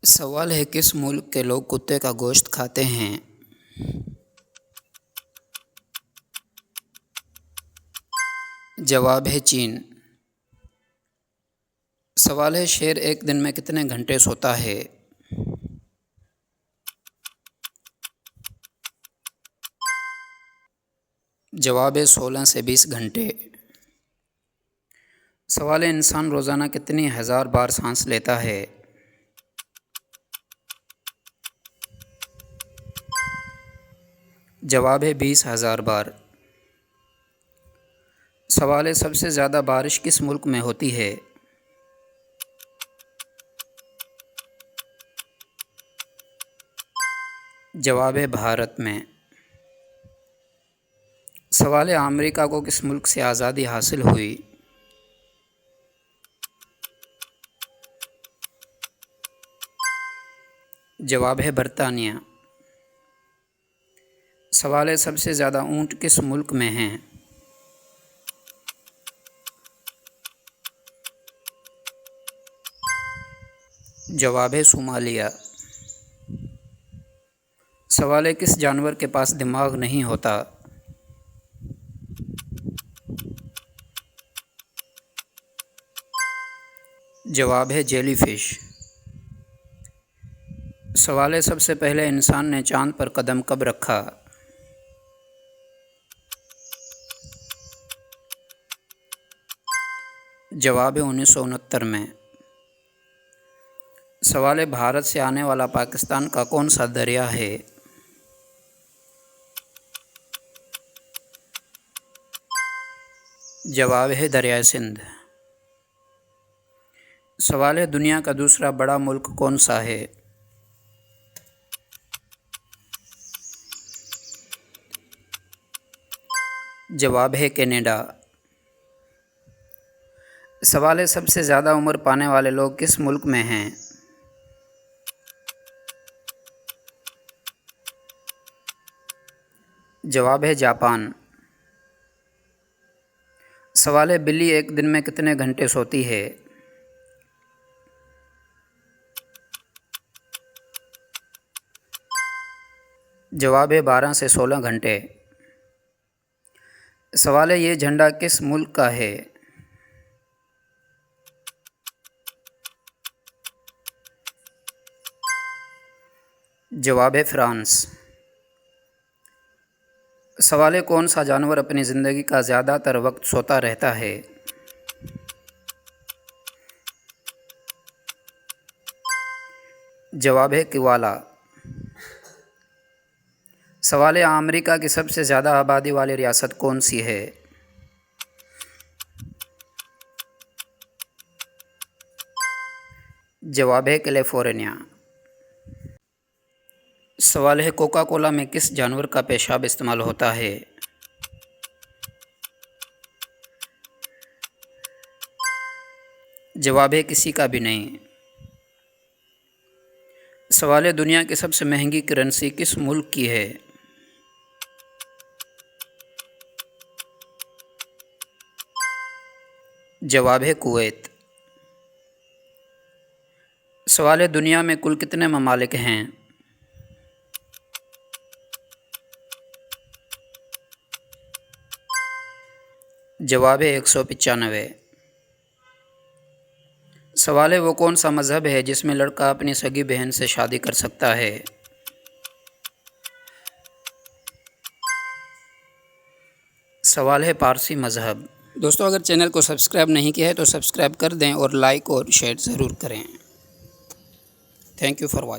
سوال ہے کس ملک کے لوگ کتے کا گوشت کھاتے ہیں؟ جواب ہے چین۔ سوال ہے شیر ایک دن میں کتنے گھنٹے سوتا ہے؟ جواب ہے 16 سے 20 گھنٹے۔ سوال ہے انسان روزانہ کتنی ہزار بار سانس لیتا ہے؟ جواب ہے 20,000 بار۔ سوال ہے سب سے زیادہ بارش کس ملک میں ہوتی ہے؟ جواب ہے بھارت میں۔ سوال ہے امریکہ کو کس ملک سے آزادی حاصل ہوئی؟ جواب ہے برطانیہ۔ سوال ہے سب سے زیادہ اونٹ کس ملک میں ہیں؟ جواب ہے صومالیہ۔ سوال ہے کس جانور کے پاس دماغ نہیں ہوتا؟ جواب ہے جیلی فش۔ سوال ہے سب سے پہلے انسان نے چاند پر قدم کب رکھا؟ جواب ہے 1969 میں۔ سوال ہے بھارت سے آنے والا پاکستان کا کون سا دریا ہے؟ جواب ہے دریائے سندھ۔ سوال ہے دنیا کا دوسرا بڑا ملک کون سا ہے؟ جواب ہے کینیڈا۔ سوال ہے سب سے زیادہ عمر پانے والے لوگ کس ملک میں ہیں؟ جواب ہے جاپان۔ سوال ہے بلی ایک دن میں کتنے گھنٹے سوتی ہے؟ جواب ہے 12 سے 16 گھنٹے۔ سوال ہے یہ جھنڈا کس ملک کا ہے؟ جواب ہے فرانس۔ سوال ہے کون سا جانور اپنی زندگی کا زیادہ تر وقت سوتا رہتا ہے؟ جواب ہے کوالا۔ سوال ہے امریکہ کی سب سے زیادہ آبادی والی ریاست کون سی ہے؟ جواب ہے کیلیفورنیا۔ سوال ہے کوکا کولا میں کس جانور کا پیشاب استعمال ہوتا ہے؟ جواب ہے کسی کا بھی نہیں۔ سوال ہے دنیا کی سب سے مہنگی کرنسی کس ملک کی ہے؟ جواب ہے کویت۔ سوال ہے دنیا میں کل کتنے ممالک ہیں؟ جواب ہے 195۔ سوال ہے وہ کون سا مذہب ہے جس میں لڑکا اپنی سگی بہن سے شادی کر سکتا ہے؟ سوال ہے پارسی مذہب۔ دوستو اگر چینل کو سبسکرائب نہیں کیا ہے تو سبسکرائب کر دیں اور لائک اور شیئر ضرور کریں۔ Thank you for watching.